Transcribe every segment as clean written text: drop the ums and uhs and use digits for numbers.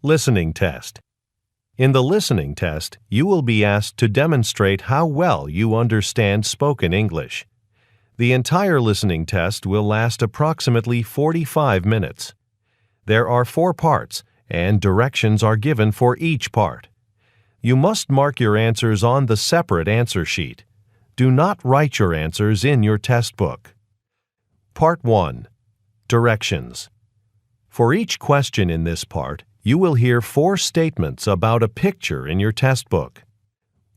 Listening Test. In the listening test, you will be asked to demonstrate how well you understand spoken English. The entire listening test will last approximately 45 minutes. There are 4 parts, and directions are given for each part. You must mark your answers on the separate answer sheet. Do not write your answers in your test book. Part 1. Directions. For each question in this part, you will hear 4 statements about a picture in your test book.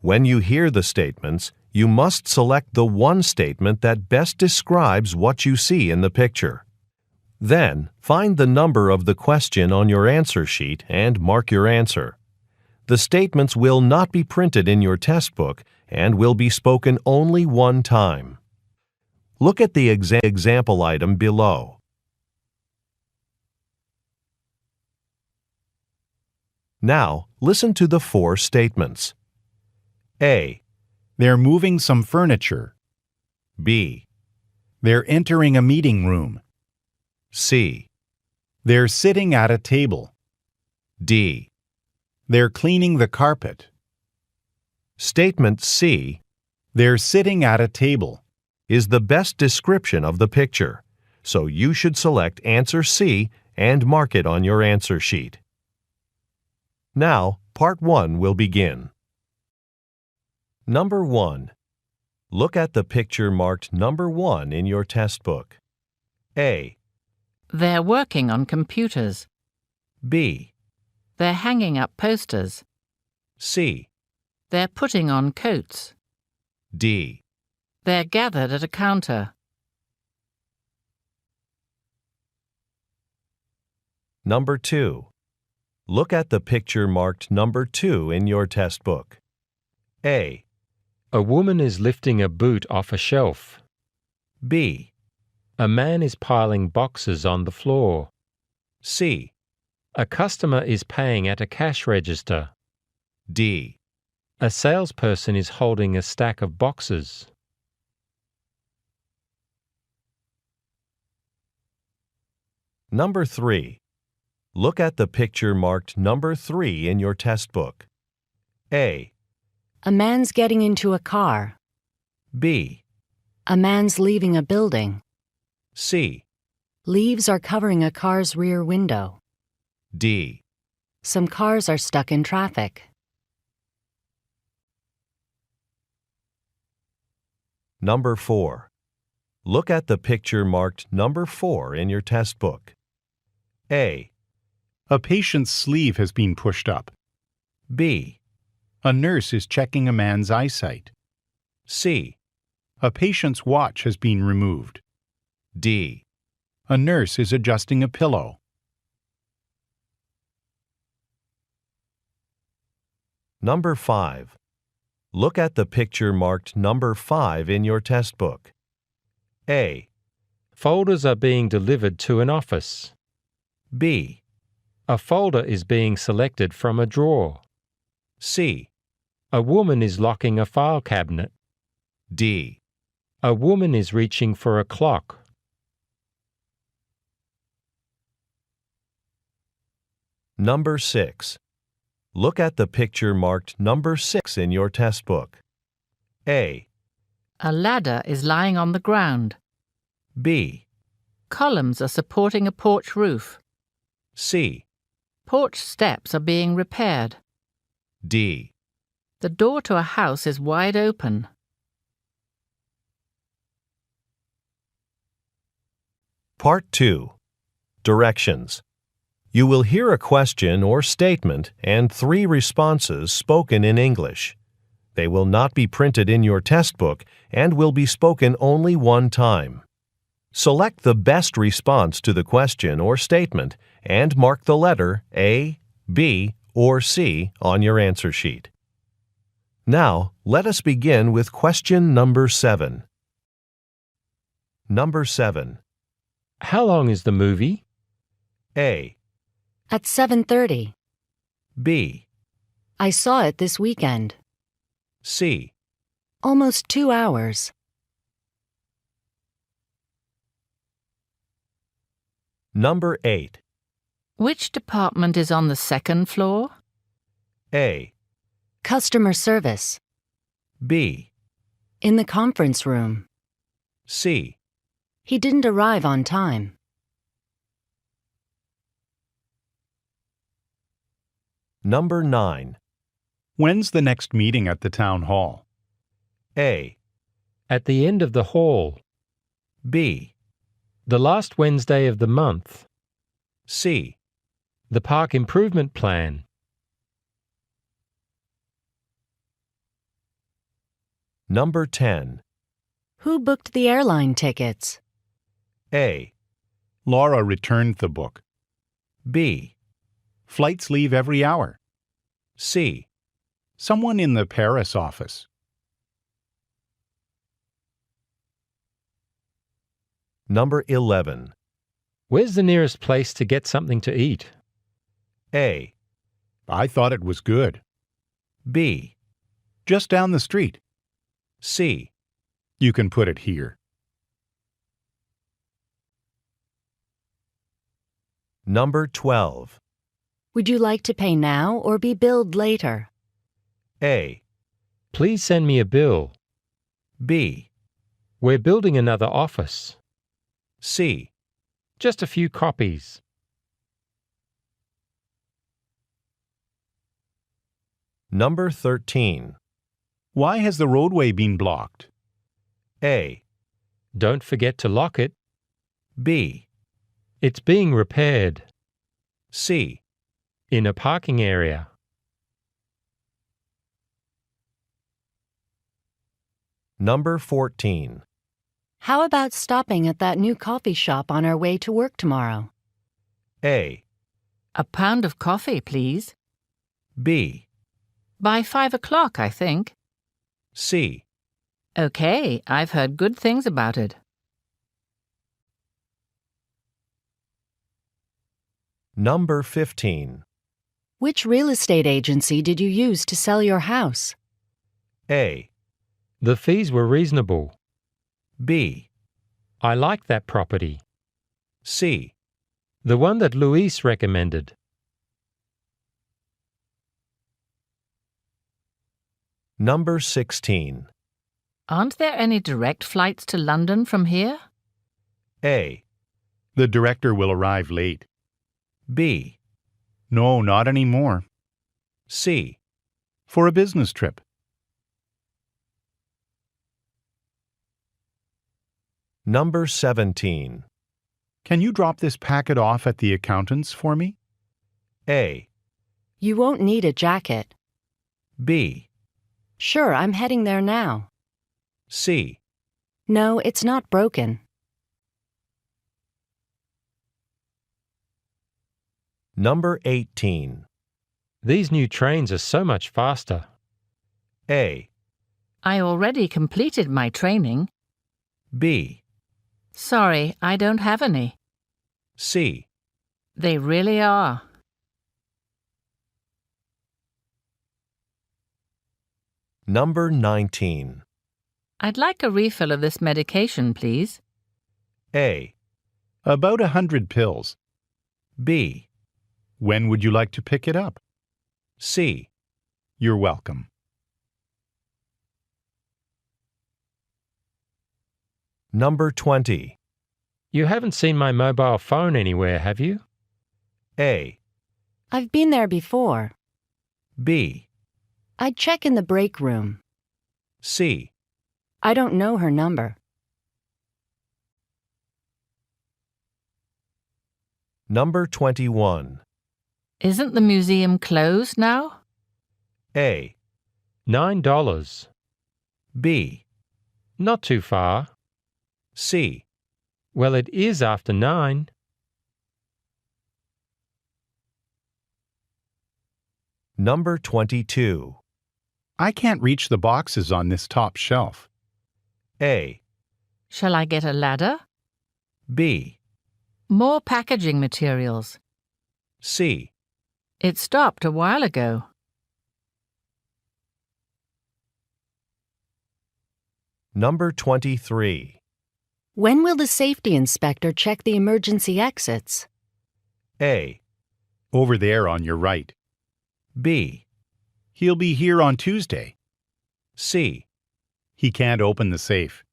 When you hear the statements, you must select the one statement that best describes what you see in the picture. Then, find the number of the question on your answer sheet and mark your answer. The statements will not be printed in your test book and will be spoken only one time. Look at the example item below. Now, listen to the 4 statements. A. They're moving some furniture. B. They're entering a meeting room. C. They're sitting at a table. D. They're cleaning the carpet. Statement C. They're sitting at a table. Is the best description of the picture, so you should select answer C and mark it on your answer sheet. Now, part 1 will begin. Number 1. Look at the picture marked number 1 in your test book. A. They're working on computers. B. They're hanging up posters. C. They're putting on coats. D. They're gathered at a counter. Number 2. Look at the picture marked number 2 in your test book. A. A woman is lifting a boot off a shelf. B. A man is piling boxes on the floor. C. A customer is paying at a cash register. D. A salesperson is holding a stack of boxes. Number 3. Look at the picture marked number 3 in your test book. A. A man's getting into a car. B. A man's leaving a building. C. Leaves are covering a car's rear window. D. Some cars are stuck in traffic. Number 4. Look at the picture marked number 4 in your test book. A. A patient's sleeve has been pushed up. B. A nurse is checking a man's eyesight. C. A patient's watch has been removed. D. A nurse is adjusting a pillow. Number 5. Look at the picture marked number 5 in your test book. A. Folders are being delivered to an office. B. A folder is being selected from a drawer. C. A woman is locking a file cabinet. D. A woman is reaching for a clock. Number 6. Look at the picture marked number 6 in your test book. A. A ladder is lying on the ground. B. Columns are supporting a porch roof. C. Porch steps are being repaired. D. The door to a house is wide open. Part 2. Directions. You will hear a question or statement and 3 responses spoken in English. They will not be printed in your test book and will be spoken only one time. Select the best response to the question or statement and mark the letter A, B, or C on your answer sheet. Now, let us begin with question number 7. Number 7. How long is the movie? A. At 7:30. B. I saw it this weekend. C. Almost 2 hours. Number 8. Which department is on the second floor? A. Customer service. B. In the conference room. C. He didn't arrive on time. Number 9. When's the next meeting at the town hall? A. At the end of the hall. B. The last Wednesday of the month. C. The park improvement plan. Number 10. Who booked the airline tickets? A. Laura returned the book. B. Flights leave every hour. C. Someone in the Paris office. Number 11. Where's the nearest place to get something to eat? A. I thought it was good. B. Just down the street. C. You can put it here. Number 12. Would you like to pay now or be billed later? A. Please send me a bill. B. We're building another office. C. Just a few copies. Number 13. Why has the roadway been blocked? A. Don't forget to lock it. B. It's being repaired. C. In a parking area. Number 14. How about stopping at that new coffee shop on our way to work tomorrow? A. A pound of coffee, please. B. By 5 o'clock, I think. C. Okay, I've heard good things about it. Number 15. Which real estate agency did you use to sell your house? A. The fees were reasonable. B. I like that property. C. The one that Luis recommended. Number 16. Aren't there any direct flights to London from here? A. The director will arrive late. B. No, not anymore. C. For a business trip. Number 17. Can you drop this packet off at the accountant's for me? A. You won't need a jacket. B. Sure, I'm heading there now. C. No, it's not broken. Number 18. These new trains are so much faster. A. I already completed my training. B. Sorry, I don't have any. C. They really are. Number 19. I'd like a refill of this medication, please. A. About 100 pills. B. When would you like to pick it up? C. You're welcome. Number 20. You haven't seen my mobile phone anywhere, have you? A. I've been there before. B. I'd check in the break room. C. I don't know her number. Number 21. Isn't the museum closed now? A. $9. B. Not too far. C. Well, it is after 9. Number 22. I can't reach the boxes on this top shelf. A. Shall I get a ladder? B. More packaging materials. C. It stopped a while ago. Number 23. When will the safety inspector check the emergency exits? A. Over there on your right. B, He'll be here on Tuesday. C. He can't open the safe.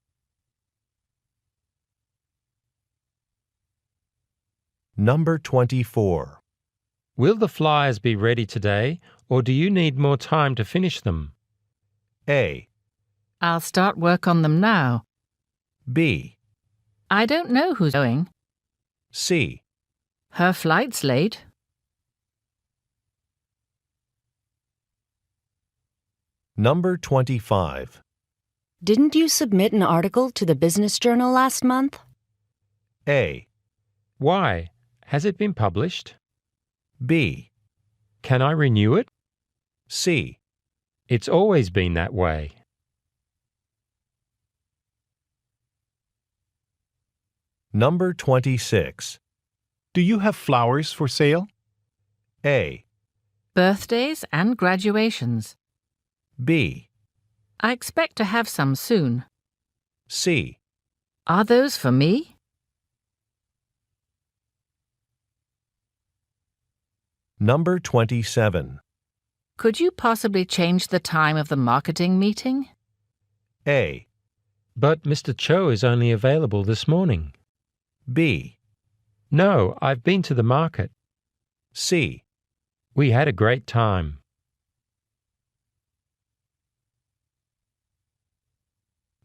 Number 24. Will the flyers be ready today, or do you need more time to finish them? A, I'll start work on them now. B, I don't know who's going. C. Her flight's late. Number 25. Didn't you submit an article to the Business Journal last month? A, Why? Has it been published? B, Can I renew it? C. It's always been that way. Number 26. Do you have flowers for sale? A, Birthdays and graduations. B, I expect to have some soon. C. Are those for me? Number 27. Could you possibly change the time of the marketing meeting? A, But Mr. Cho is only available this morning. B, No, I've been to the market. C. We had a great time.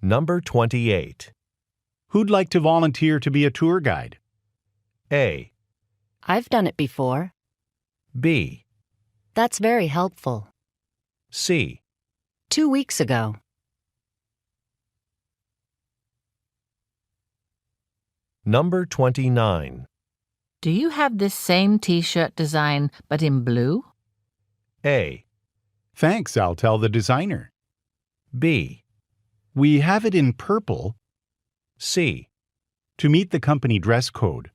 Number 28. Who'd like to volunteer to be a tour guide? A, I've done it before. B, That's very helpful. C. 2 weeks ago. Number 29. Do you have this same T-shirt design but in blue? A, Thanks, I'll tell the designer. B, We have it in purple C. to meet the company dress code.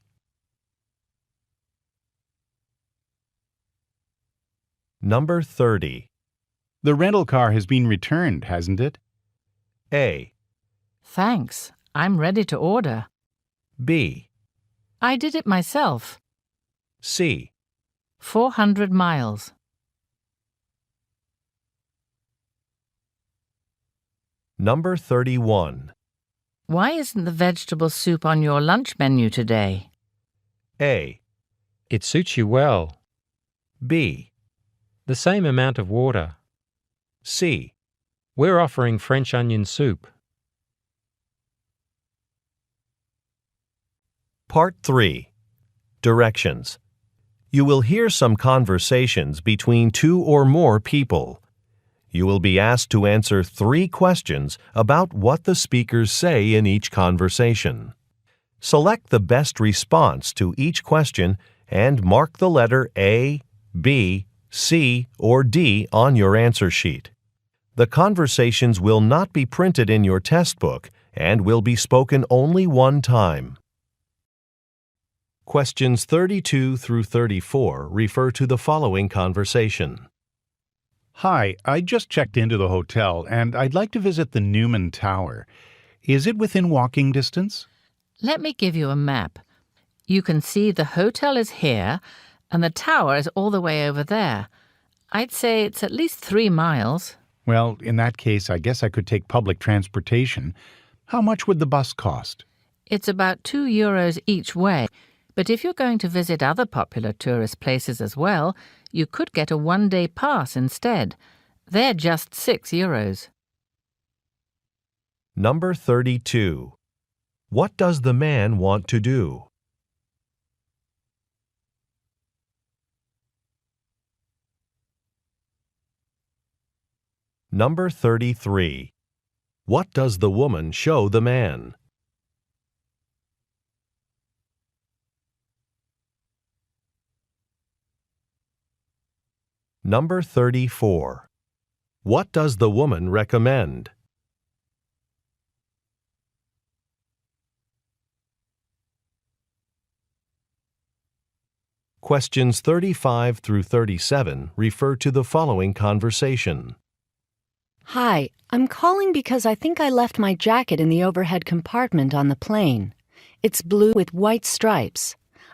Number 30. The rental car has been returned, hasn't it? A, Thanks. I'm ready to order. B, I did it myself. C. 400 miles. Number 31. Why isn't the vegetable soup on your lunch menu today? A, It suits you well. B, The same amount of water. C. We're offering French onion soup. Part 3. Directions. You will hear some conversations between 2 or more people. You will be asked to answer 3 questions about what the speakers say in each conversation. Select the best response to each question and mark the letter A, B, C, or D on your answer sheet. The conversations will not be printed in your test book and will be spoken only one time. Questions 32 through 34 refer to the following conversation. Hi, I just checked into the hotel and I'd like to visit the Newman Tower. Is it within walking distance? Let me give you a map. You can see the hotel is here and the tower is all the way over there. I'd say it's at least 3 miles. Well, in that case, I guess I could take public transportation. How much would the bus cost? It's about €2 each way, but if you're going to visit other popular tourist places as well, you could get a one-day pass instead. They're just €6. Number 32. What does the man want to do? Number 33. What does the woman show the man? Number 34. What does the woman recommend? Questions 35 through 37 refer to the following conversation. Hi, I'm calling because I think I left my jacket in the overhead compartment on the plane. It's blue with white stripes.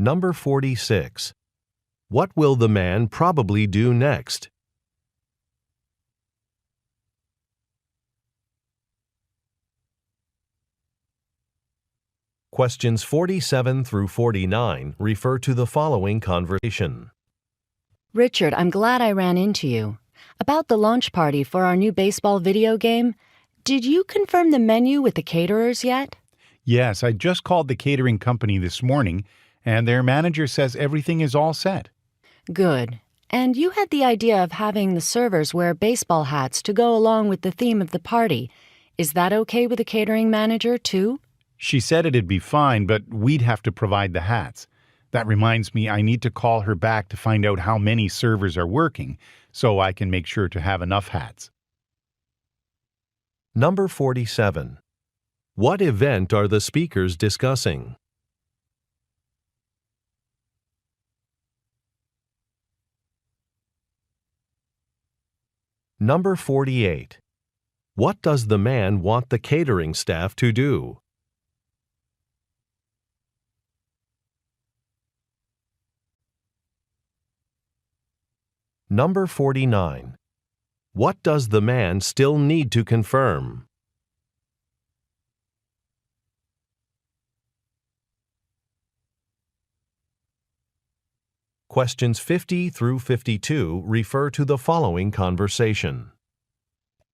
Number 46. What will the man probably do next? Questions 47 through 49 refer to the following conversation. Richard, I'm glad I ran into you. About the launch party for our new baseball video game, did you confirm the menu with the caterers yet? Yes, I just called the catering company this morning, and their manager says everything is all set. Good. And you had the idea of having the servers wear baseball hats to go along with the theme of the party. Is that okay with the catering manager, too? She said it'd be fine, but we'd have to provide the hats. That reminds me I need to call her back to find out how many servers are working, so I can make sure to have enough hats. Number 47. What event are the speakers discussing? Number 48. What does the man want the catering staff to do? Number 49. What does the man still need to confirm? Questions 50 through 52 refer to the following conversation.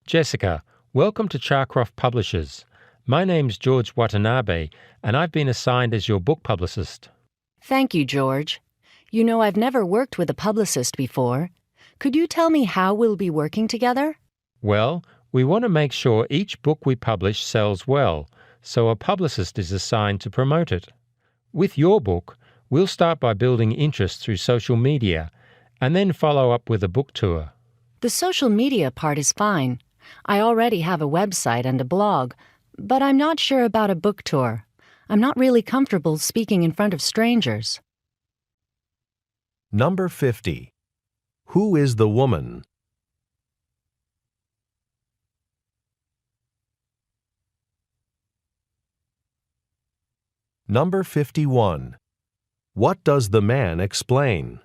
Jessica, welcome to Charcroft Publishers. My name's George Watanabe, and I've been assigned as your book publicist. Thank you, George. You know, I've never worked with a publicist before. Could you tell me how we'll be working together? Well, we want to make sure each book we publish sells well, so a publicist is assigned to promote it. With your book, we'll start by building interest through social media, and then follow up with a book tour. The social media part is fine. I already have a website and a blog, but I'm not sure about a book tour. I'm not really comfortable speaking in front of strangers. Number 50. Who is the woman? Number 51. What does the man explain?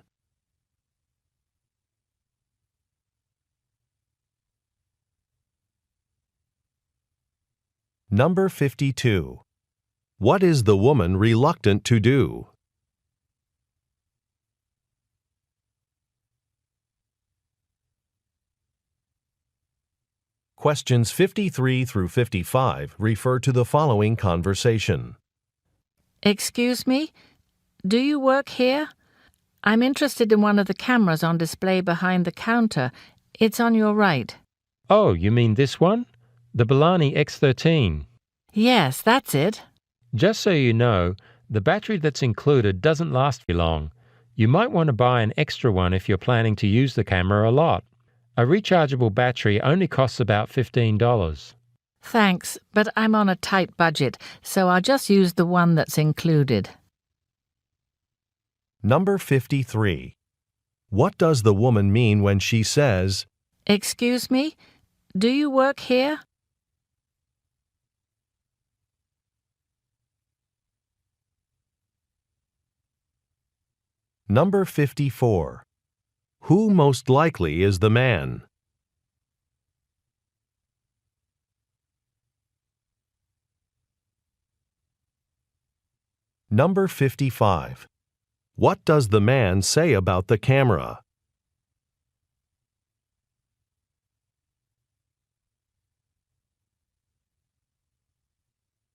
Number 52. What is the woman reluctant to do? Questions 53 through 55 refer to the following conversation. Excuse me? Do you work here? I'm interested in one of the cameras on display behind the counter. It's on your right. Oh, you mean this one? The Bellani X13. Yes, that's it. Just so you know, the battery that's included doesn't last very long. You might want to buy an extra one if you're planning to use the camera a lot. A rechargeable battery only costs about $15. Thanks, but I'm on a tight budget, so I'll just use the one that's included. Number 53. What does the woman mean when she says, Excuse me? Do you work here? Number 54. Who most likely is the man? Number 55. What does the man say about the camera?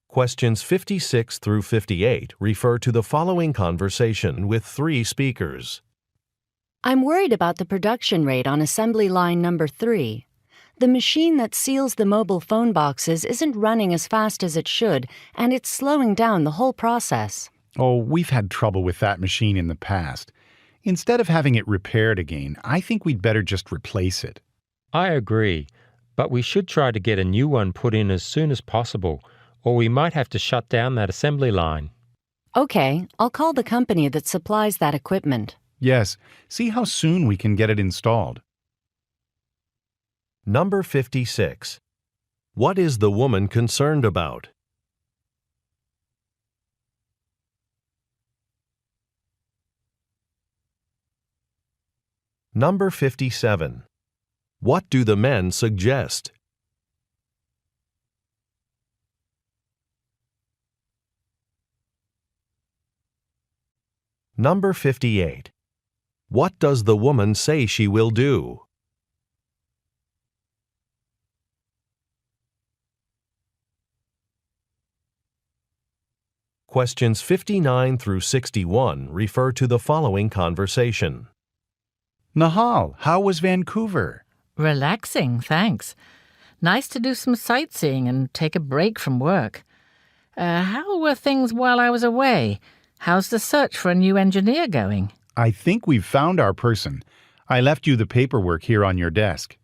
Questions 56 through 58 refer to the following conversation with 3 speakers. I'm worried about the production rate on assembly line number 3. The machine that seals the mobile phone boxes isn't running as fast as it should, and it's slowing down the whole process. Oh, we've had trouble with that machine in the past. Instead of having it repaired again, I think we'd better just replace it. I agree, but we should try to get a new one put in as soon as possible, or we might have to shut down that assembly line. Okay, I'll call the company that supplies that equipment. Yes, see how soon we can get it installed. Number 56. What is the woman concerned about? Number 57. What do the men suggest? Number 58. What does the woman say she will do? Questions 59 through 61 refer to the following conversation. Nahal, how was Vancouver? Relaxing, thanks. Nice to do some sightseeing and take a break from work. How were things while I was away? How's the search for a new engineer going? I think we've found our person. I left you the paperwork here on your desk.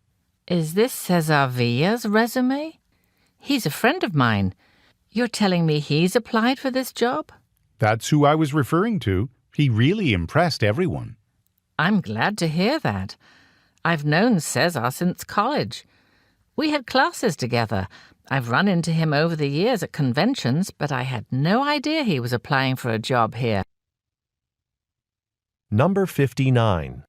Is this Cesar Villa's resume? He's a friend of mine. You're telling me he's applied for this job? That's who I was referring to. He really impressed everyone. I'm glad to hear that. I've known Cesar since college. We had classes together. I've run into him over the years at conventions, but I had no idea he was applying for a job here. Number 59.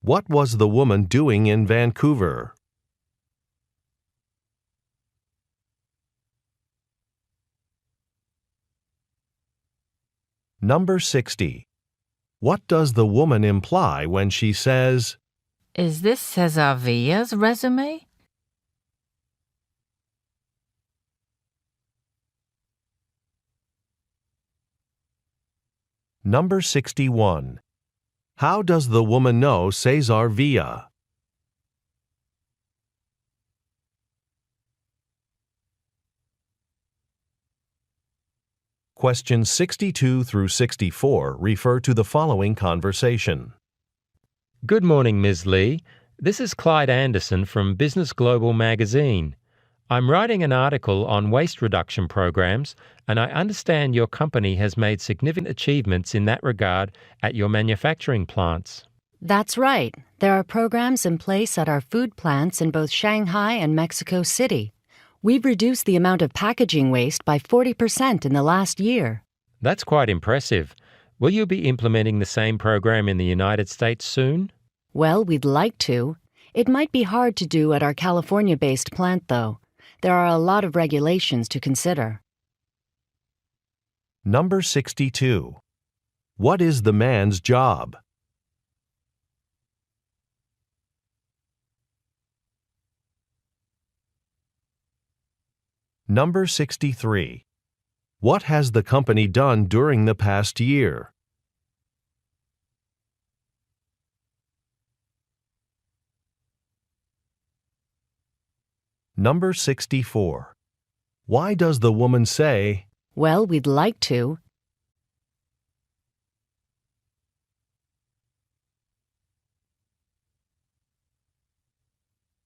What was the woman doing in Vancouver? Number 60. What does the woman imply when she says, Is this Cesar Villa's resume? Number 61. How does the woman know Cesar Villa? Questions 62 through 64 refer to the following conversation. Good morning, Ms. Lee. This is Clyde Anderson from Business Global magazine. I'm writing an article on waste reduction programs, and I understand your company has made significant achievements in that regard at your manufacturing plants. That's right. There are programs in place at our food plants in both Shanghai and Mexico City. We've reduced the amount of packaging waste by 40% in the last year. That's quite impressive. Will you be implementing the same program in the United States soon? Well, we'd like to. It might be hard to do at our California-based plant, though. There are a lot of regulations to consider. Number 62. What is the man's job? Number 63. What has the company done during the past year? Number 64. Why does the woman say, Well, we'd like to.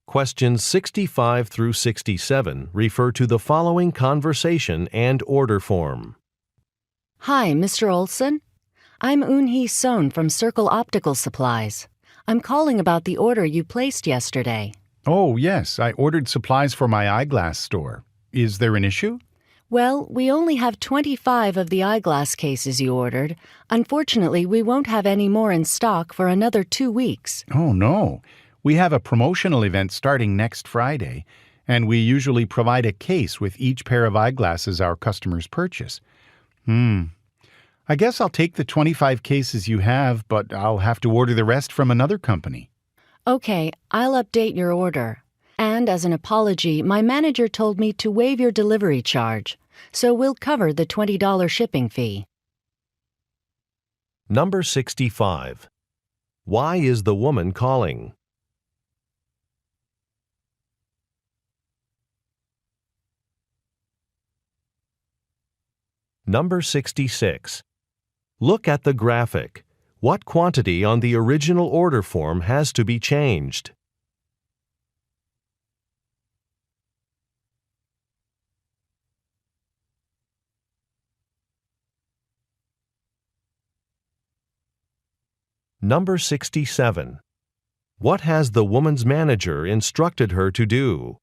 Questions 65 through 67 refer to the following conversation and order form. Hi, Mr. Olson. I'm Eun-hee Son from Circle Optical Supplies. I'm calling about the order you placed yesterday. Oh, yes, I ordered supplies for my eyeglass store. Is there an issue? Well, we only have 25 of the eyeglass cases you ordered. Unfortunately, we won't have any more in stock for another 2 weeks. Oh, no. We have a promotional event starting next Friday, and we usually provide a case with each pair of eyeglasses our customers purchase. I guess I'll take the 25 cases you have, but I'll have to order the rest from another company. Okay, I'll update your order. And as an apology, my manager told me to waive your delivery charge, so we'll cover the $20 shipping fee. Number 65. Why is the woman calling? Number 66. Look at the graphic. What quantity on the original order form has to be changed? Number 67. What has the woman's manager instructed her to do?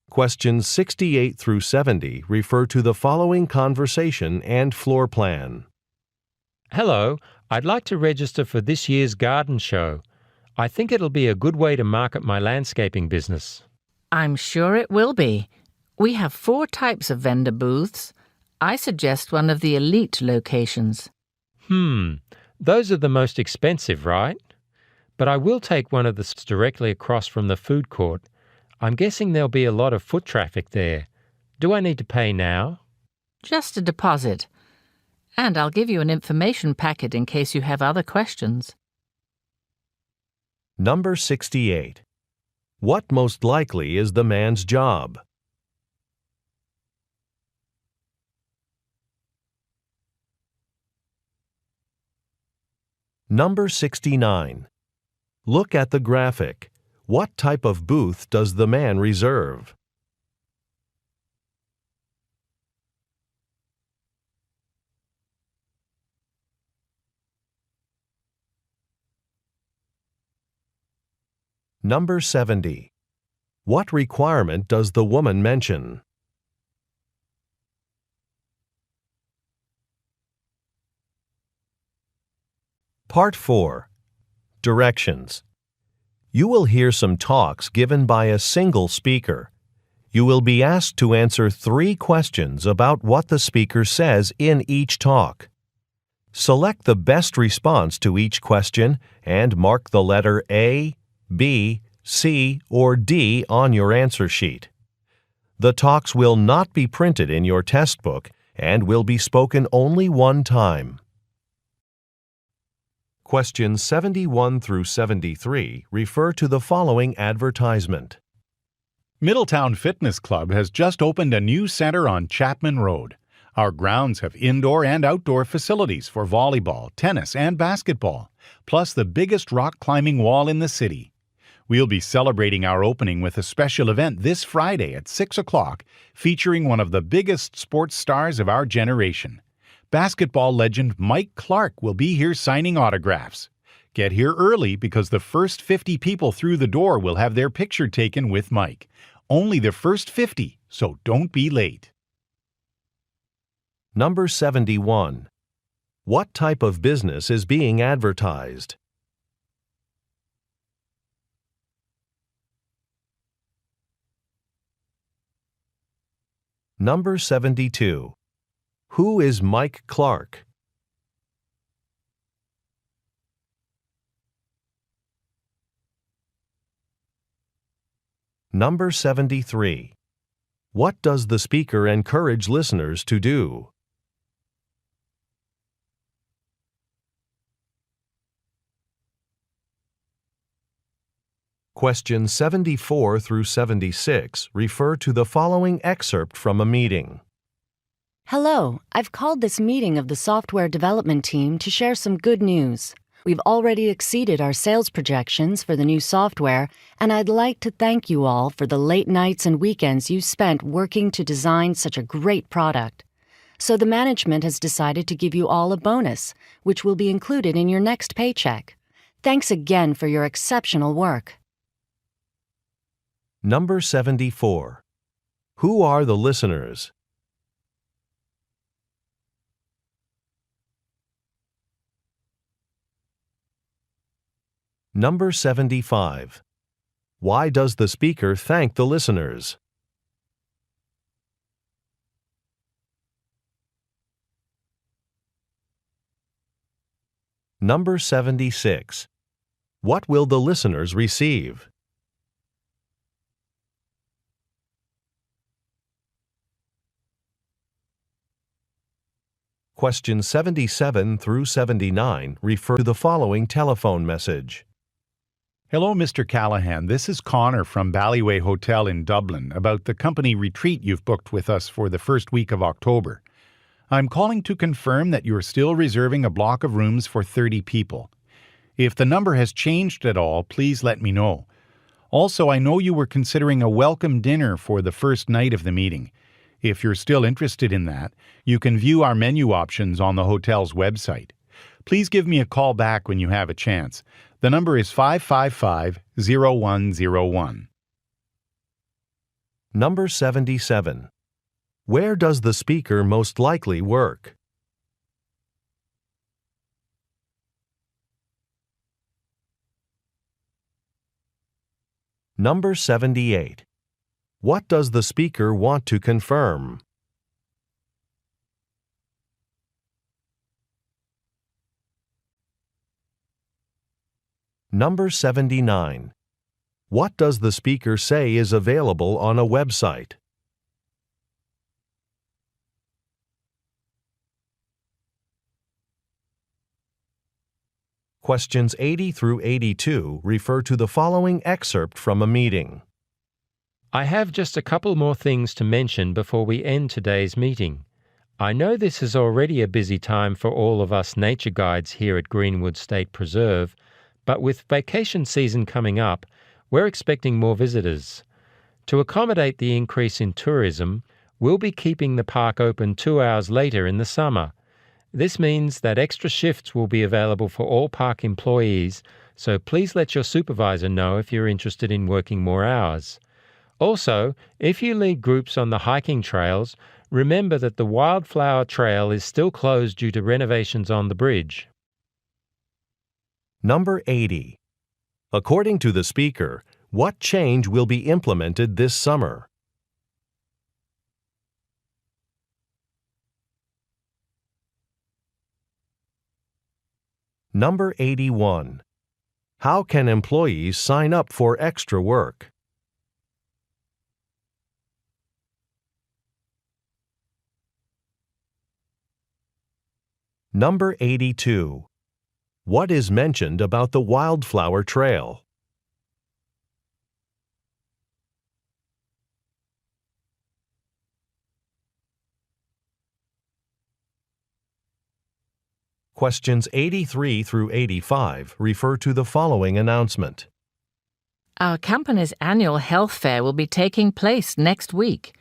Questions 68 through 70 refer to the following conversation and floor plan. Hello, I'd like to register for this year's garden show. I think it'll be a good way to market my landscaping business. I'm sure it will be. We have 4 types of vendor booths. I suggest one of the elite locations. Those are the most expensive, right? But I will take one of the directly across from the food court. I'm guessing there'll be a lot of foot traffic there. Do I need to pay now? Just a deposit. And I'll give you an information packet in case you have other questions. Number 68. What most likely is the man's job? Number 69. Look at the graphic. What type of booth does the man reserve? Number 70. What requirement does the woman mention? Part 4. Directions. You will hear some talks given by a single speaker. You will be asked to answer 3 questions about what the speaker says in each talk. Select the best response to each question and mark the letter A, B, C, or D on your answer sheet. The talks will not be printed in your test book and will be spoken only one time. Questions 71 through 73 refer to the following advertisement. Middletown Fitness Club has just opened a new center on Chapman Road. Our grounds have indoor and outdoor facilities for volleyball, tennis, and basketball, plus the biggest rock climbing wall in the city. We'll be celebrating our opening with a special event this Friday at 6 o'clock featuring one of the biggest sports stars of our generation. Basketball legend Mike Clark will be here signing autographs. Get here early because the first 50 people through the door will have their picture taken with Mike. Only the first 50, so don't be late. Number 71. What type of business is being advertised? Number 72. Who is Mike Clark? Number 73. What does the speaker encourage listeners to do? Questions 74 through 76 refer to the following excerpt from a meeting. Hello, I've called this meeting of the software development team to share some good news. We've already exceeded our sales projections for the new software, and I'd like to thank you all for the late nights and weekends you spent working to design such a great product. So the management has decided to give you all a bonus, which will be included in your next paycheck. Thanks again for your exceptional work. Number 74. Who are the listeners? Number 75. Why does the speaker thank the listeners? Number 76. What will the listeners receive? Questions 77 through 79 refer to the following telephone message. Hello, Mr. Callahan. This is Connor from Ballyaway Hotel in Dublin about the company retreat you've booked with us for the first week of October. I'm calling to confirm that you're still reserving a block of rooms for 30 people. If the number has changed at all, please let me know. Also, I know you were considering a welcome dinner for the first night of the meeting. If you're still interested in that, you can view our menu options on the hotel's website. Please give me a call back when you have a chance. The number is 555-0101. Number 77. Where does the speaker most likely work? Number 78. What does the speaker want to confirm? Number 79. What does the speaker say is available on a website? Questions 80 through 82 refer to the following excerpt from a meeting. I have just a couple more things to mention before we end today's meeting. I know this is already a busy time for all of us nature guides here at Greenwood State Preserve, but with vacation season coming up, we're expecting more visitors. To accommodate the increase in tourism, we'll be keeping the park open 2 hours later in the summer. This means that extra shifts will be available for all park employees, so please let your supervisor know if you're interested in working more hours. Also, if you lead groups on the hiking trails, remember that the Wildflower Trail is still closed due to renovations on the bridge. Number 80. According to the speaker, what change will be implemented this summer? Number 81. How can employees sign up for extra work? Number 82. What is mentioned about the Wildflower Trail? Questions 83 through 85 refer to the following announcement. Our company's annual health fair will be taking place next week.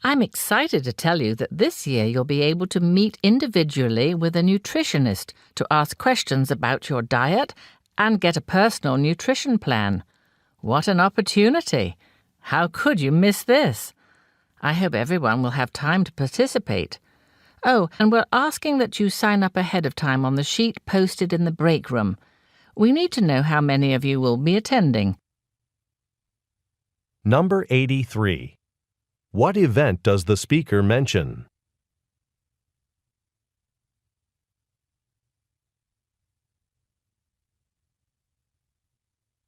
I'm excited to tell you that this year you'll be able to meet individually with a nutritionist to ask questions about your diet and get a personal nutrition plan. What an opportunity! How could you miss this? I hope everyone will have time to participate. Oh, and we're asking that you sign up ahead of time on the sheet posted in the break room. We need to know how many of you will be attending. Number 83. What event does the speaker mention?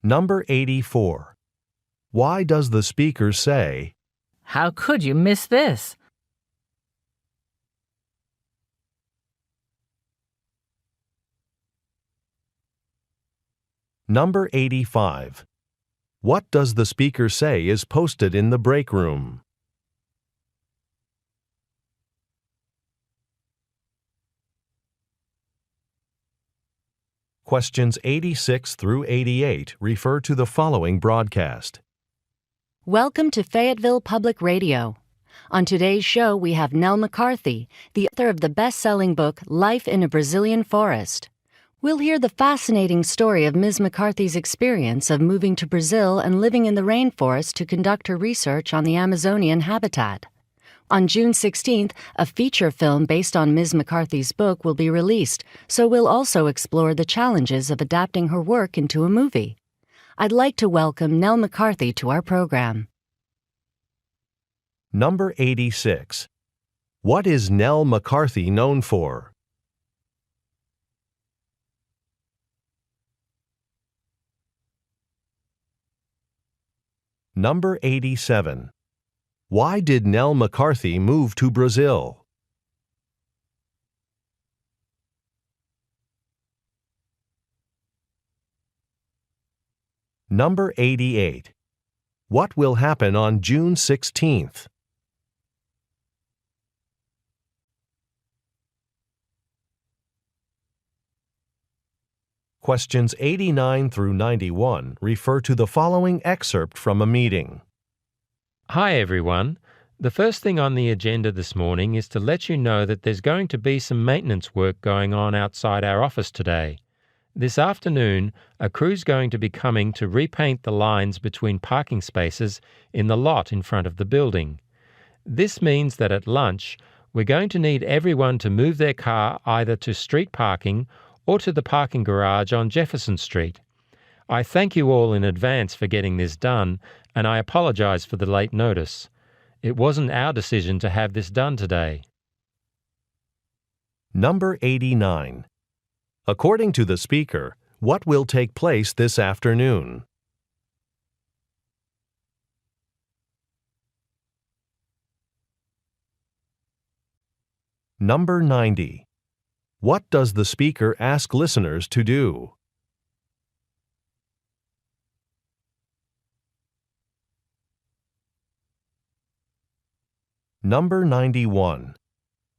Number 84. Why does the speaker say, How could you miss this? Number 85. What does the speaker say is posted in the break room? Questions 86 through 88 refer to the following broadcast. Welcome to Fayetteville Public Radio. On today's show, we have Nell McCarthy, the author of the best-selling book Life in a Brazilian Forest. We'll hear the fascinating story of Ms. McCarthy's experience of moving to Brazil and living in the rainforest to conduct her research on the Amazonian habitat. On June 16th, a feature film based on Ms. McCarthy's book will be released, so we'll also explore the challenges of adapting her work into a movie. I'd like to welcome Nell McCarthy to our program. Number 86. What is Nell McCarthy known for? Number 87. Why did Nell McCarthy move to Brazil? Number 88. What will happen on June 16th? Questions 89 through 91 refer to the following excerpt from a meeting. Hi everyone. The first thing on the agenda this morning is to let you know that there's going to be some maintenance work going on outside our office today. This afternoon, a crew's going to be coming to repaint the lines between parking spaces in the lot in front of the building. This means that at lunch, we're going to need everyone to move their car either to street parking or to the parking garage on Jefferson Street. I thank you all in advance for getting this done, and I apologize for the late notice. It wasn't our decision to have this done today. Number 89. According to the speaker, what will take place this afternoon? Number 90. What does the speaker ask listeners to do? Number 91.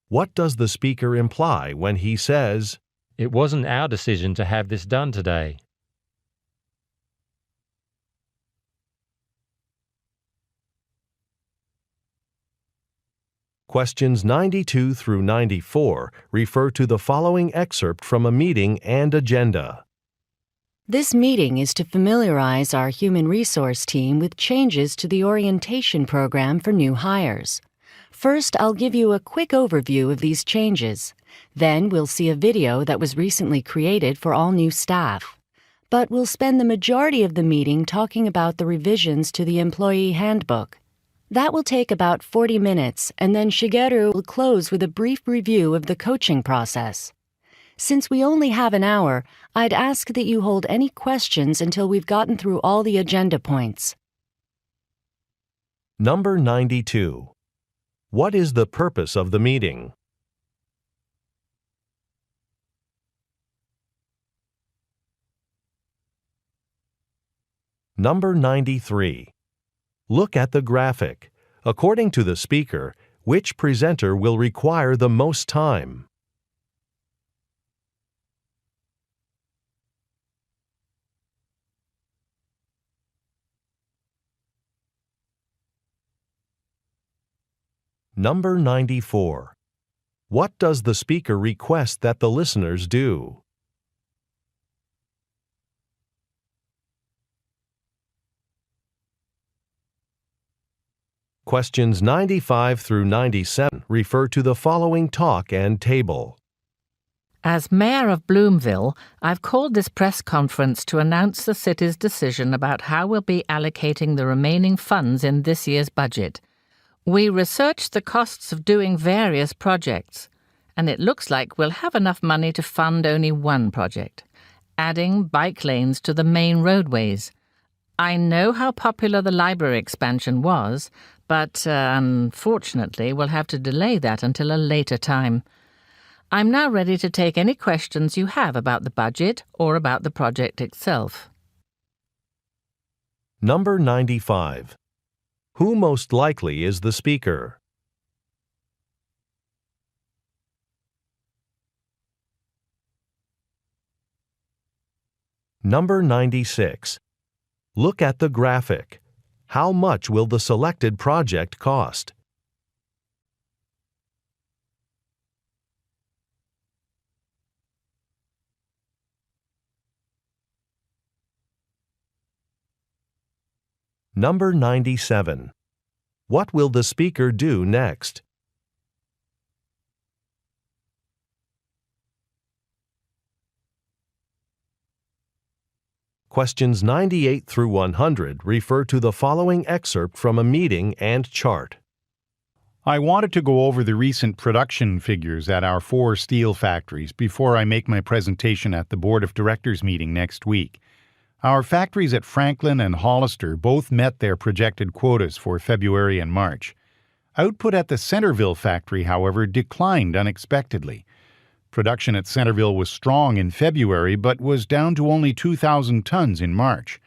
What does the speaker imply when he says, It wasn't our decision to have this done today. Questions 92 through 94 refer to the following excerpt from a meeting and agenda. This meeting is to familiarize our human resource team with changes to the orientation program for new hires. First, I'll give you a quick overview of these changes. Then we'll see a video that was recently created for all new staff. But we'll spend the majority of the meeting talking about the revisions to the employee handbook. That will take about 40 minutes, and then Shigeru will close with a brief review of the coaching process. Since we only have an hour, I'd ask that you hold any questions until we've gotten through all the agenda points. Number 92. What is the purpose of the meeting? Number 93. Look at the graphic. According to the speaker, which presenter will require the most time? Number 94. What does the speaker request that the listeners do? Questions 95 through 97 refer to the following talk and table. As Mayor of Bloomville, I've called this press conference to announce the city's decision about how we'll be allocating the remaining funds in this year's budget. We researched the costs of doing various projects, and it looks like we'll have enough money to fund only one project, adding bike lanes to the main roadways. I know how popular the library expansion was, but unfortunately we'll have to delay that until a later time. I'm now ready to take any questions you have about the budget or about the project itself. Number 95. Who most likely is the speaker? Number 96. Look at the graphic. How much will the selected project cost? Number 97. What will the speaker do next? Questions 98 through 100 refer to the following excerpt from a meeting and chart. I wanted to go over the recent production figures at our 4 steel factories before I make my presentation at the Board of Directors meeting next week. Our factories at Franklin and Hollister both met their projected quotas for February and March. Output at the Centerville factory, however, declined unexpectedly. Production at Centerville was strong in February, but was down to only 2,000 tons in March.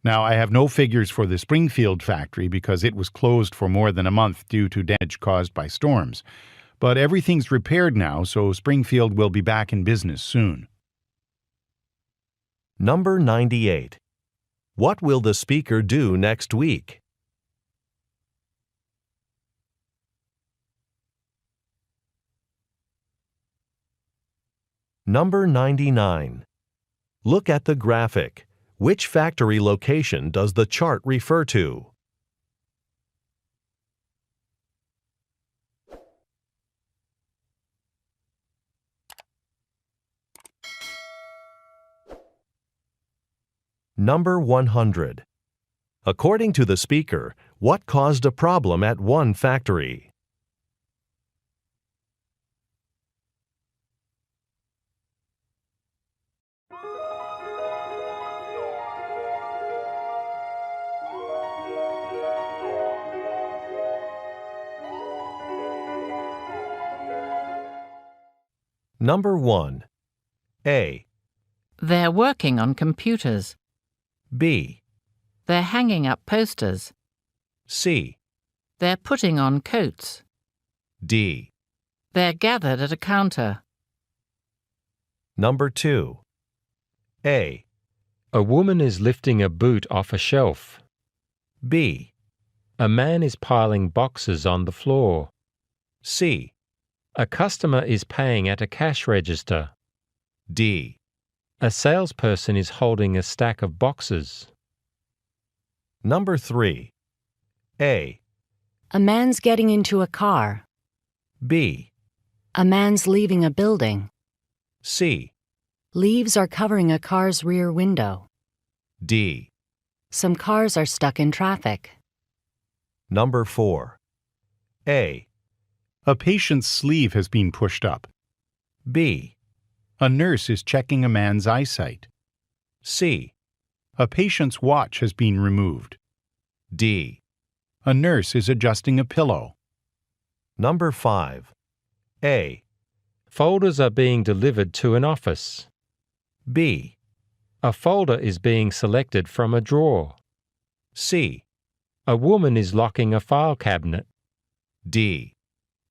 Now, I have no figures for the Springfield factory because it was closed for more than a month due to damage caused by storms. But everything's repaired now, so Springfield will be back in business soon. Number 98. What will the speaker do next week? Number 99. Look at the graphic. Which factory location does the chart refer to? Number 100. According to the speaker, what caused a problem at one factory? Number 1. A. They're working on computers. B. They're hanging up posters. C. They're putting on coats. D. They're gathered at a counter. Number 2. A. A woman is lifting a boot off a shelf. B. A man is piling boxes on the floor. C. A customer is paying at a cash register. D. A salesperson is holding a stack of boxes. Number 3. A. A man's getting into a car. B. A man's leaving a building. C. Leaves are covering a car's rear window. D. Some cars are stuck in traffic. Number 4. A. A patient's sleeve has been pushed up. B. A nurse is checking a man's eyesight. C. A patient's watch has been removed. D. A nurse is adjusting a pillow. Number 5. A. Folders are being delivered to an office. B. A folder is being selected from a drawer. C. A woman is locking a file cabinet. D.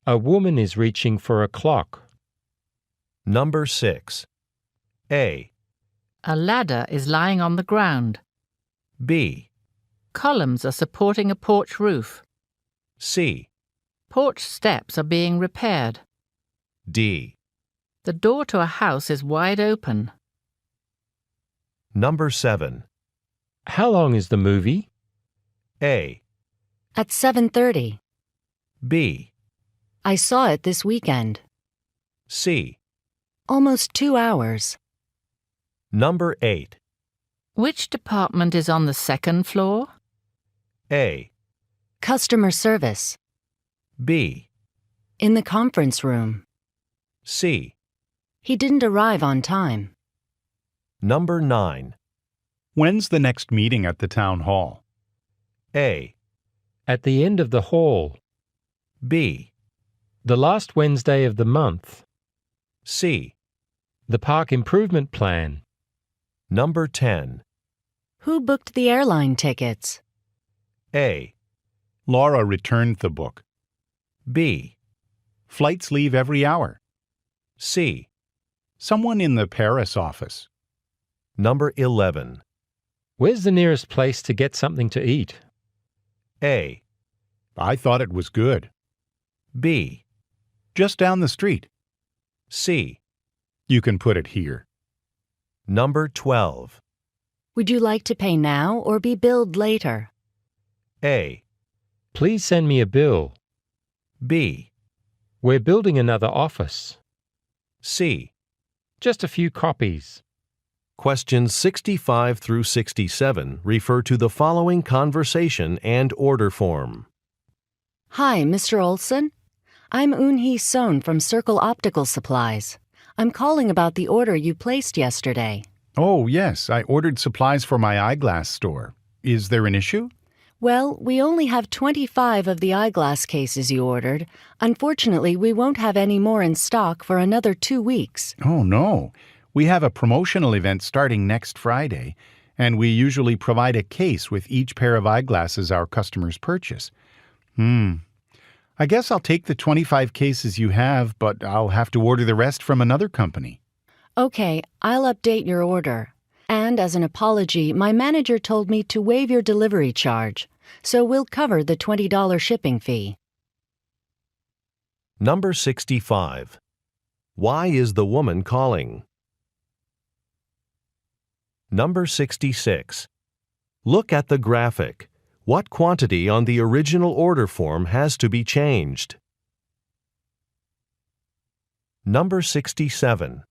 A woman is reaching for a clock. Number 6. A. A ladder is lying on the ground. B. Columns are supporting a porch roof. C. Porch steps are being repaired. D. The door to a house is wide open. Number 7. How long is the movie? A. At 7:30. B. I saw it this weekend. C. Almost 2 hours. Number 8. Which department is on the second floor? A. Customer service. B. In the conference room. C. He didn't arrive on time. Number 9. When's the next meeting at the town hall? A. At the end of the hall. B. The last Wednesday of the month. C. The park improvement plan. Number 10. Who booked the airline tickets? A. Laura returned the book. B. Flights leave every hour. C. Someone in the Paris office. Number 11. Where's the nearest place to get something to eat? A. I thought it was good. B. Just down the street. C. You can put it here. Number 12. Would you like to pay now or be billed later? A. Please send me a bill. B. We're building another office. C. Just a few copies. Questions 65 through 67 refer to the following conversation and order form. Hi, Mr. Olson. I'm Eun-hee Son from Circle Optical Supplies. I'm calling about the order you placed yesterday. Oh, yes, I ordered supplies for my eyeglass store. Is there an issue? Well, we only have 25 of the eyeglass cases you ordered. Unfortunately, we won't have any more in stock for another 2 weeks. Oh, no. We have a promotional event starting next Friday, and we usually provide a case with each pair of eyeglasses our customers purchase. I guess I'll take the 25 cases you have, but I'll have to order the rest from another company. Okay, I'll update your order. And as an apology, my manager told me to waive your delivery charge, so we'll cover the $20 shipping fee. Number 65. Why is the woman calling? Number 66. Look at the graphic. What quantity on the original order form has to be changed? Number 67.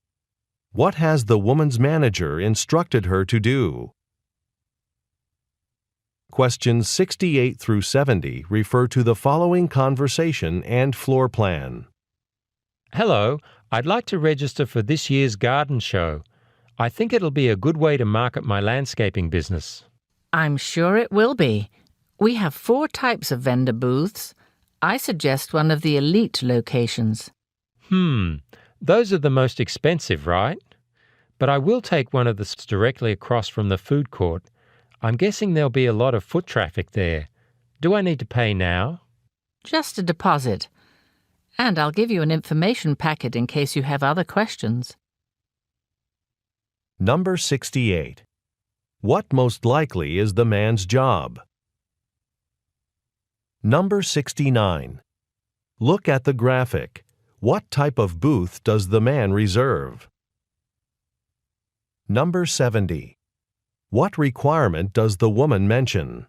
What has the woman's manager instructed her to do? Questions 68 through 70 refer to the following conversation and floor plan. Hello, I'd like to register for this year's garden show. I think it'll be a good way to market my landscaping business. I'm sure it will be. We have 4 types of vendor booths. I suggest one of the elite locations. Those are the most expensive, right? But I will take one of the directly across from the food court. I'm guessing there'll be a lot of foot traffic there. Do I need to pay now? Just a deposit. And I'll give you an information packet in case you have other questions. Number 68. What most likely is the man's job? Number 69. Look at the graphic. What type of booth does the man reserve? Number 70. What requirement does the woman mention?